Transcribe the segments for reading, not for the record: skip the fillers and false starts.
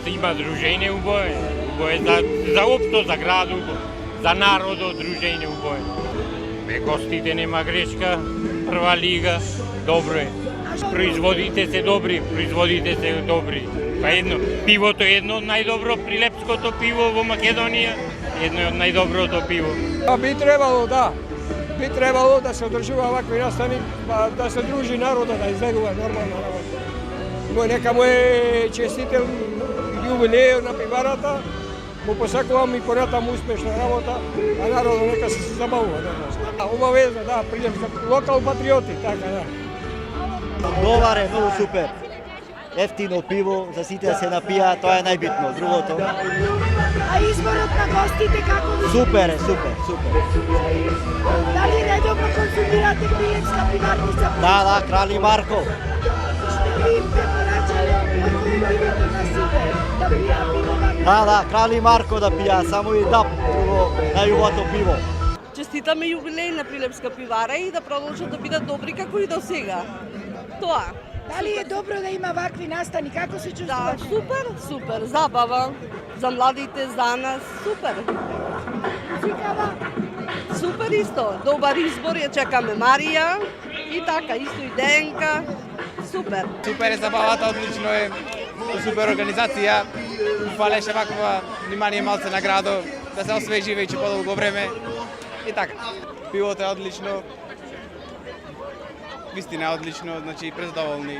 има дружење убое. Убое за општо, за градот, за народот, дружење убое. Бе, гостите нема грешка, прва лига, добро е. Производите се добри, Па едно, пивото е едно од најдобро, прилепското пиво во Македонија, едно од најдоброто пиво. Би требало, да. Би требало да се одржува вакви настани, да се дружи народа, да избегува нормална работа. Нека му е честител јубилеј на пиварата, му посакувам и понатаму успешна работа, а народот нека се забавува. Обавезно, да, Прилепска, локал патриоти, така, да. Добар е, многу супер. Ефтино пиво, за сите да се напија, тоа е најбитно. Другото. А изборот на гостите како ви? Супер е, супер. Дали редовно консумирате Прилепска пиварница? Да, Крали Марко. Што ви препорачале ако ви пивото на сите? Да пија пиво? Да, Крали Марко да пија, само и ДАП, друго најубавото пиво. Честитаме јубилеј на Прилепска пивара и да продолжат да бидат добри како и до сега. Тоа. Дали е добро да има вакви настани? Како се Да, чувствувате? супер, забава. За младите, за нас, супер. Музикава? Супер исто. Добар избор, ја чекаме Марија. И така, исто и Денка. Супер. Супер е забавата, одлично е, супер организација. Фалеше ваква внимание малце на градот, да се освежи веќе подолго време. И така. Пивото е одлично. Вистина е одлично, значи презадоволни.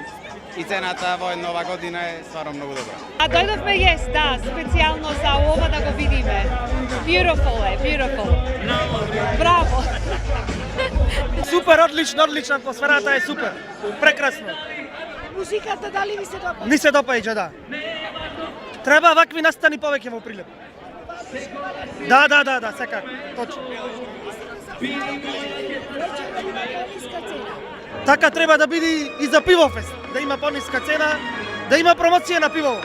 И цената во една ова година е стварно многу добра. А дојдовме да, специјално за ова да го видиме. Beautiful е, beautiful. Браво. Супер, одлична атмосферата е супер. Прекрасно. Музиката дали ви се допаѓа? Ми се допаѓа, да. Треба вакви настани повеќе во Прилеп. Да, секако, точно. Така треба да биде и за пивофест, да има пониска цена, да има промоција на пиво.